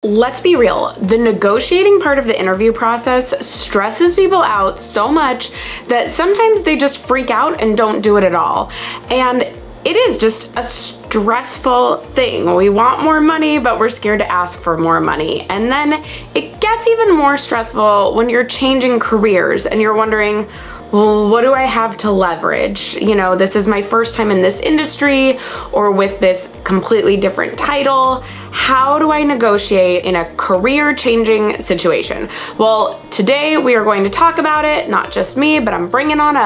Let's be real, the negotiating part of the interview process stresses people out so much that sometimes they just freak out and don't do it at all. And it is just a stressful thing. We want more money, but we're scared to ask for more money. And then it gets even more stressful when you're changing careers and you're wondering, well, what do I have to leverage? You know, this is my first time in this industry or with this completely different title. How do I negotiate in a career-changing situation? Well, today we are going to talk about it, not just me, but I'm bringing on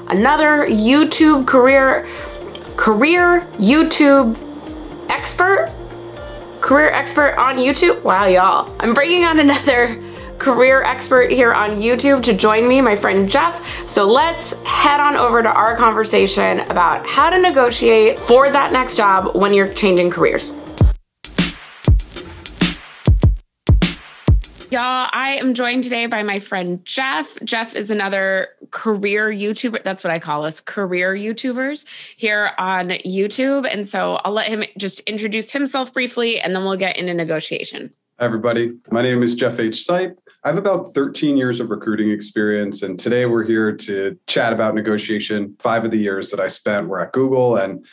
another YouTube career YouTube expert, career expert on YouTube. Wow, y'all. I'm bringing on another career expert here on YouTube to join me, my friend Jeff. So let's head on over to our conversation about how to negotiate for that next job when you're changing careers. Y'all, I am joined today by my friend Jeff. Jeff is another career YouTuber. That's what I call us, career YouTubers here on YouTube. And so I'll let him just introduce himself briefly and then we'll get into negotiation. Hi, everybody. My name is Jeff Sipe. I have about 13 years of recruiting experience, and today we're here to chat about negotiation. 5 of the years that I spent were at Google, and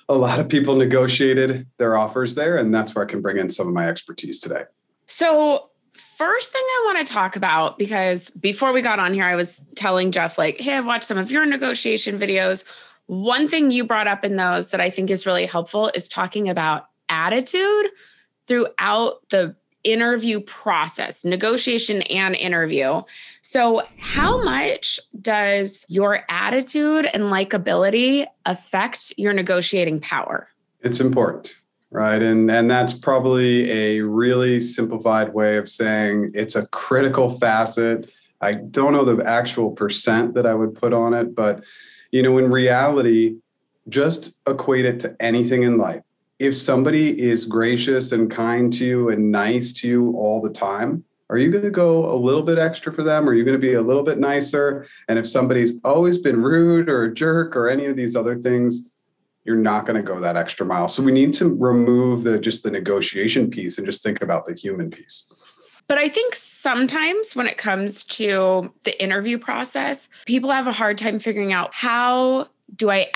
a lot of people negotiated their offers there, and that's where I can bring in some of my expertise today. So first thing I want to talk about, because before we got on here, I was telling Jeff, like, hey, I've watched some of your negotiation videos. One thing you brought up in those that I think is really helpful is talking about attitude throughout the interview process, negotiation and interview. So how much does your attitude and likability affect your negotiating power? It's important, right? And that's probably a really simplified way of saying it's a critical facet. I don't know the actual percent that I would put on it, but in reality, just equate it to anything in life. If somebody is gracious and kind to you and nice to you all the time, are you going to go a little bit extra for them? Or are you going to be a little bit nicer? And if somebody's always been rude or a jerk or any of these other things, you're not going to go that extra mile. So we need to remove just the negotiation piece and just think about the human piece. But I think sometimes when it comes to the interview process, people have a hard time figuring out, how do I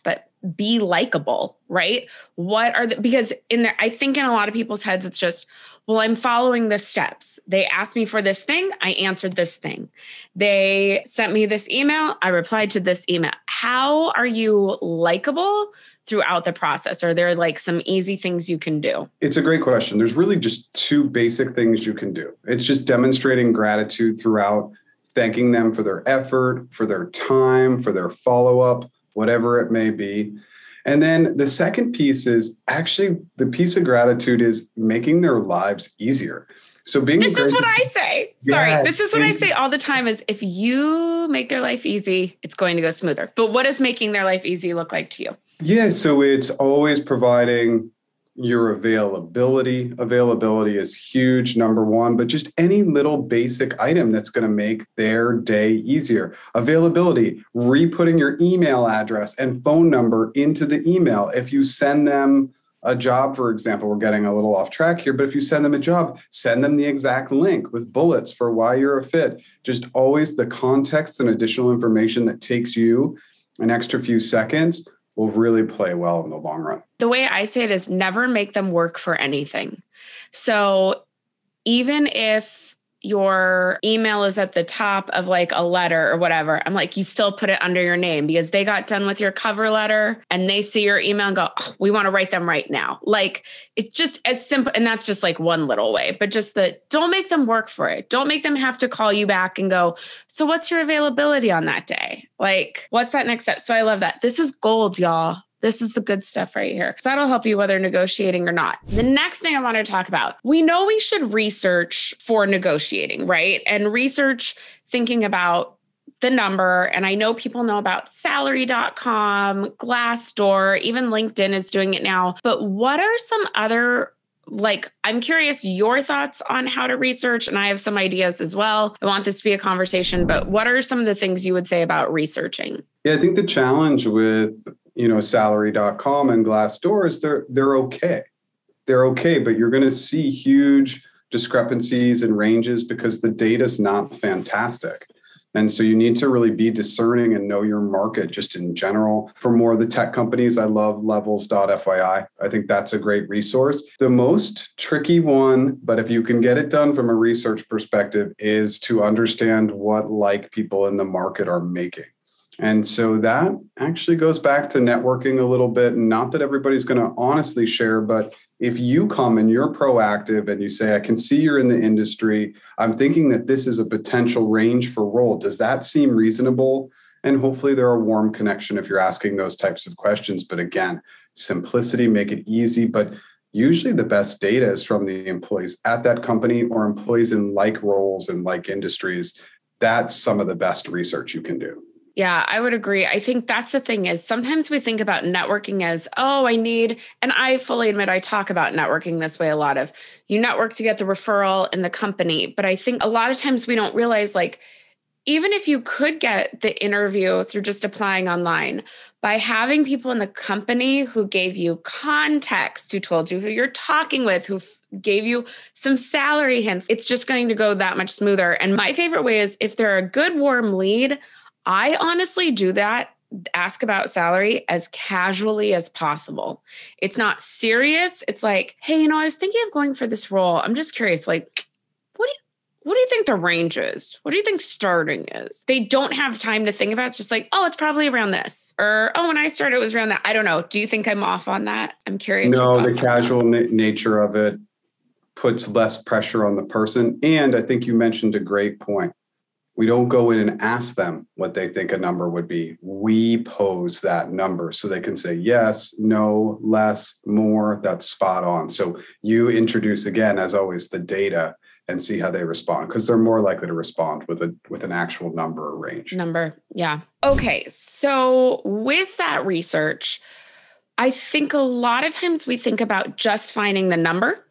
but be likable, right? Because I think in a lot of people's heads, it's just, well, I'm following the steps. They asked me for this thing. I answered this thing. They sent me this email. I replied to this email. How are you likable throughout the process? Are there like some easy things you can do? It's a great question. There's really just 2 basic things you can do. It's just demonstrating gratitude throughout, thanking them for their effort, for their time, for their follow-up, whatever it may be. And then the second piece is actually the piece of gratitude is making their lives easier. So this is what I say. Sorry, this is what I say all the time is if you make their life easy, it's going to go smoother. But what does making their life easy look like to you? Yeah, so it's always providing your availability. Availability is huge, number one, but just any little basic item that's going to make their day easier. Availability, re-putting your email address and phone number into the email. If you send them a job, for example, we're getting a little off track here, but if you send them a job, send them the exact link with bullets for why you're a fit. Just always the context and additional information that takes you an extra few seconds will really play well in the long run. The way I say it is never make them work for anything. So even if your email is at the top of like a letter or whatever, I'm like, you still put it under your name because they got done with your cover letter and they see your email and go, oh, we want to write them right now. Like, it's just as simple. And that's just like one little way, but just don't make them work for it. Don't make them have to call you back and go, so what's your availability on that day? Like, what's that next step? So I love that. This is gold, y'all. This is the good stuff right here. So that'll help you whether negotiating or not. The next thing I want to talk about, we know we should research for negotiating, right? And research thinking about the number. And I know people know about salary.com, Glassdoor, even LinkedIn is doing it now. But what are some other, I'm curious your thoughts on how to research, and I have some ideas as well. I want this to be a conversation, but what are some of the things you would say about researching? Yeah, I think the challenge with salary.com and Glassdoor is they're okay. they're okay, but you're going to see huge discrepancies and ranges because the data is not fantastic. And so you need to really be discerning and know your market just in general. For more of the tech companies, I love levels.fyi. I think that's a great resource. The most tricky one, but if you can get it done from a research perspective, is to understand what like people in the market are making. And so that actually goes back to networking a little bit. Not that everybody's going to honestly share, but if you come and you're proactive and you say, I can see you're in the industry, I'm thinking that this is a potential range for role. Does that seem reasonable? And hopefully there are a warm connection if you're asking those types of questions. But again, simplicity, make it easy. But usually the best data is from the employees at that company or employees in like roles and like industries. That's some of the best research you can do. Yeah, I would agree. I think that's the thing is sometimes we think about networking as, oh, and I fully admit I talk about networking this way a lot of you network to get the referral in the company. But I think a lot of times we don't realize like, even if you could get the interview through just applying online, by having people in the company who gave you context, who told you who you're talking with, who gave you some salary hints, it's just going to go that much smoother. And my favorite way is if they're a good warm lead, I honestly do that, ask about salary as casually as possible. It's not serious. It's like, hey, I was thinking of going for this role. I'm just curious, like, what do you think the range is? What do you think starting is? They don't have time to think about it. It's just like, oh, it's probably around this. Or, oh, when I started, it was around that. I don't know. Do you think I'm off on that? I'm curious. No, the casual nature of it puts less pressure on the person. And I think you mentioned a great point. We don't go in and ask them what they think a number would be. We pose that number so they can say yes, no, less, more. That's spot on. So you introduce, again, as always, the data and see how they respond because they're more likely to respond with an actual number or range. Number. Yeah. Okay. So with that research, I think a lot of times we think about just finding the number,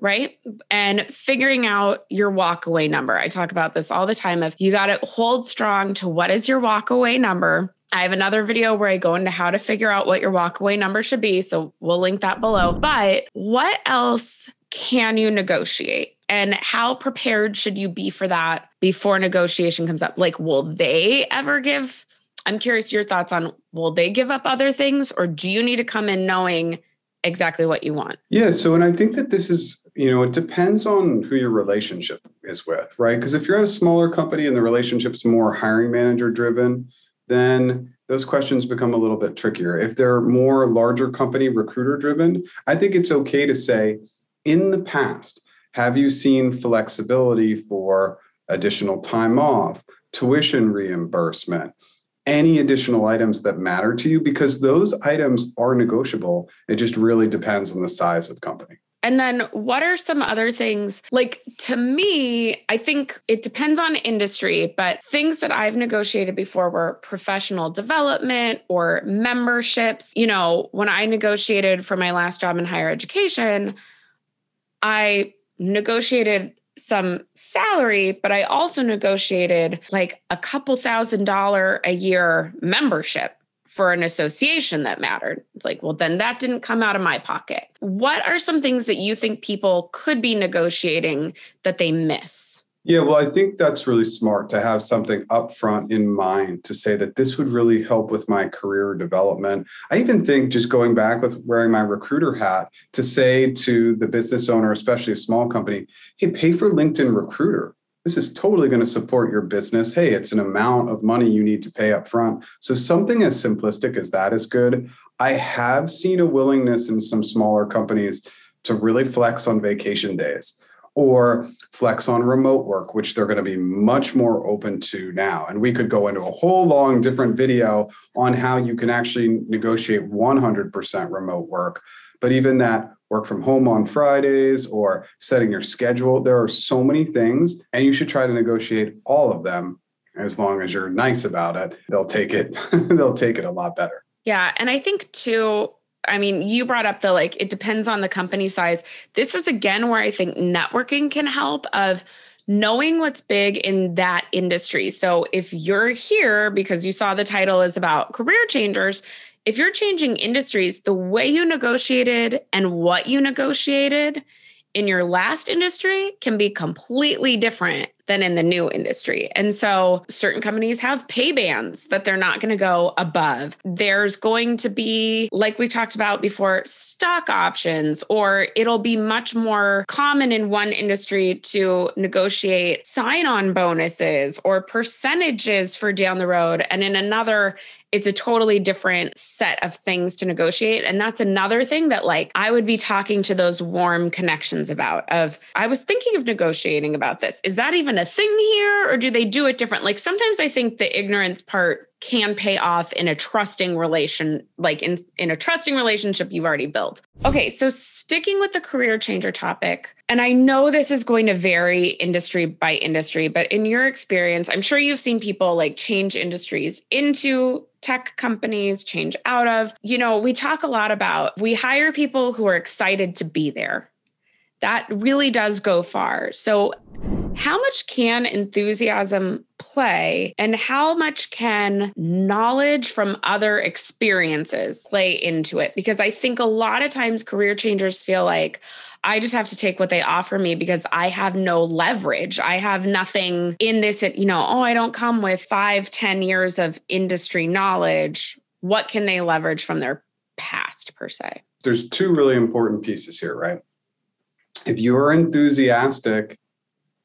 right? And figuring out your walkaway number. I talk about this all the time of you got to hold strong to what is your walkaway number. I have another video where I go into how to figure out what your walkaway number should be. So we'll link that below. But what else can you negotiate? And how prepared should you be for that before negotiation comes up? Like, will they ever give? I'm curious your thoughts on, will they give up other things? Or do you need to come in knowing exactly what you want? Yeah. So, and I think that this is, it depends on who your relationship is with, right? Because if you're at a smaller company and the relationship's more hiring manager driven, then those questions become a little bit trickier. If they're more larger company recruiter driven, I think it's okay to say, in the past, have you seen flexibility for additional time off, tuition reimbursement, any additional items that matter to you? Because those items are negotiable. It just really depends on the size of the company. And then what are some other things? Like, to me, I think it depends on industry, but things that I've negotiated before were professional development or memberships. When I negotiated for my last job in higher education, I negotiated some salary, but I also negotiated like a couple $1,000 a year membership for an association that mattered. It's like, well, then that didn't come out of my pocket. What are some things that you think people could be negotiating that they miss? Yeah, well, I think that's really smart to have something upfront in mind to say that this would really help with my career development. I even think just going back with wearing my recruiter hat to say to the business owner, especially a small company, hey, pay for LinkedIn Recruiter. This is totally going to support your business. Hey, it's an amount of money you need to pay up front. So something as simplistic as that is good. I have seen a willingness in some smaller companies to really flex on vacation days or flex on remote work, which they're going to be much more open to now. And we could go into a whole long different video on how you can actually negotiate 100% remote work. But even that work from home on Fridays or setting your schedule, there are so many things, and you should try to negotiate all of them. As long as you're nice about it, they'll take it. They'll take it a lot better. Yeah. And I think too, you brought up it depends on the company size. This is again where I think networking can help of knowing what's big in that industry. So if you're here because you saw the title is about career changers, if you're changing industries, the way you negotiated and what you negotiated in your last industry can be completely different than in the new industry. And so certain companies have pay bands that they're not going to go above. There's going to be, like we talked about before, stock options, or it'll be much more common in one industry to negotiate sign-on bonuses or percentages for down the road. And in another, it's a totally different set of things to negotiate. And that's another thing that like I would be talking to those warm connections about of, I was thinking of negotiating about this. Is that even a thing here, or do they do it different? Like sometimes I think the ignorance part can pay off in a trusting relation, like in a trusting relationship you've already built. Okay, so sticking with the career changer topic, and I know this is going to vary industry by industry, but in your experience, I'm sure you've seen people like change industries into tech companies, change out of. You know, we talk a lot about, we hire people who are excited to be there. That really does go far. So how much can enthusiasm play, and how much can knowledge from other experiences play into it? Because I think a lot of times career changers feel like I just have to take what they offer me because I have no leverage. I have nothing in this, you know, oh, I don't come with 5-10 years of industry knowledge. What can they leverage from their past per se? There's two really important pieces here, right? If you're enthusiastic,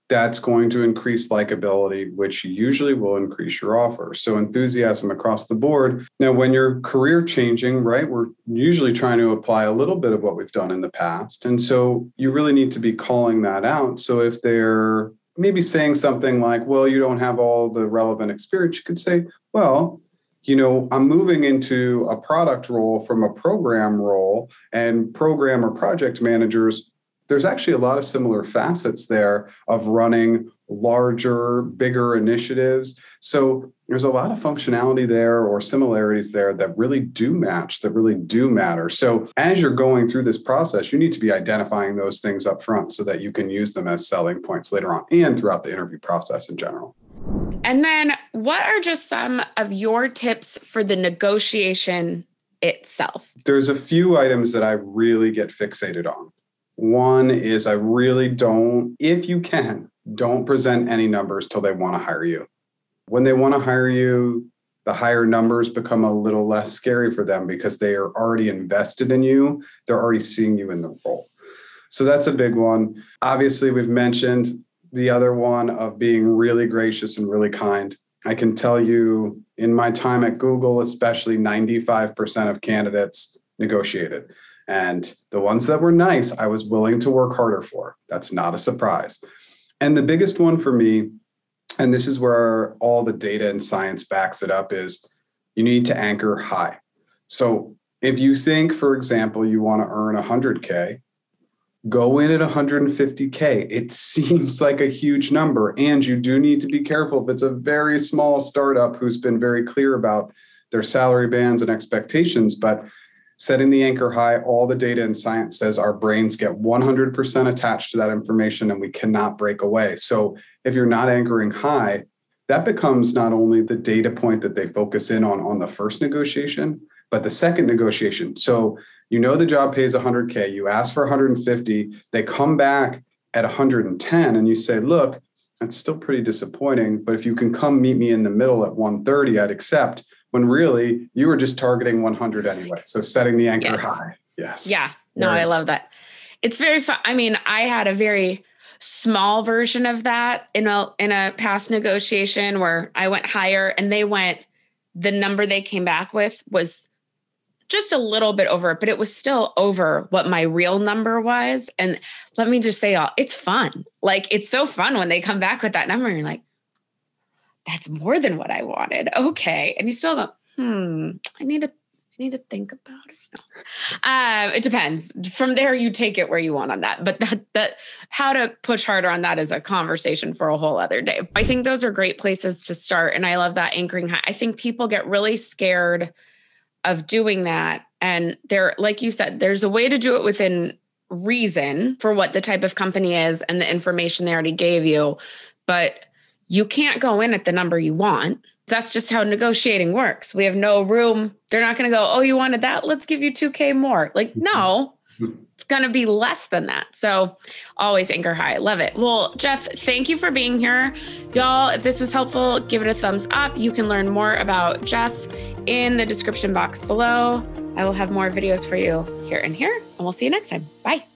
that's going to increase likability, which usually will increase your offer. So enthusiasm across the board. Now, when you're career changing, right, we're usually trying to apply a little bit of what we've done in the past. And so you really need to be calling that out. So if they're maybe saying something like, well, you don't have all the relevant experience, you could say, well, you know, I'm moving into a product role from a program role, and program or project managers, there's actually a lot of similar facets there of running larger, bigger initiatives. So there's a lot of functionality there or similarities there that really do match, that really do matter. So as you're going through this process, you need to be identifying those things up front so that you can use them as selling points later on and throughout the interview process in general. And then what are just some of your tips for the negotiation itself? There's a few items that I really get fixated on. One is I really don't, if you can, don't present any numbers till they want to hire you. When they want to hire you, the higher numbers become a little less scary for them because they are already invested in you. They're already seeing you in the role. So that's a big one. Obviously, we've mentioned the other one of being really gracious and really kind. I can tell you in my time at Google, especially 95% of candidates negotiated. And the ones that were nice, I was willing to work harder for. That's not a surprise. And the biggest one for me, and this is where all the data and science backs it up, is you need to anchor high. So if you think, for example, you want to earn 100K, go in at 150K. It seems like a huge number. And you do need to be careful if it's a very small startup who's been very clear about their salary bands and expectations. But setting the anchor high, all the data and science says our brains get 100% attached to that information and we cannot break away. So if you're not anchoring high, that becomes not only the data point that they focus in on the first negotiation, but the second negotiation. So you know the job pays 100K, you ask for 150, they come back at 110 and you say, look, that's still pretty disappointing, but if you can come meet me in the middle at 130, I'd accept. When really you were just targeting 100 anyway. So setting the anchor high. Yes. Yeah. No, I love that. It's very fun. I mean, I had a very small version of that in a past negotiation where I went higher and the number they came back with was just a little bit over it, but it was still over what my real number was. And let me just say, it's fun. Like, it's so fun when they come back with that number and you're like, that's more than what I wanted. Okay. And you still go, I need to think about it. No. It depends. From there, you take it where you want on that. But that how to push harder on that is a conversation for a whole other day. I think those are great places to start. And I love that anchoring high. I think people get really scared of doing that. And like you said, there's a way to do it within reason for what the type of company is and the information they already gave you. But you can't go in at the number you want. that's just how negotiating works. We have no room. They're not going to go, oh, you wanted that? Let's give you $2,000 more. Like, no, it's going to be less than that. So always anchor high. Love it. Well, Jeff, thank you for being here. Y'all, if this was helpful, give it a thumbs up. You can learn more about Jeff in the description box below. I will have more videos for you here and here, and we'll see you next time. Bye.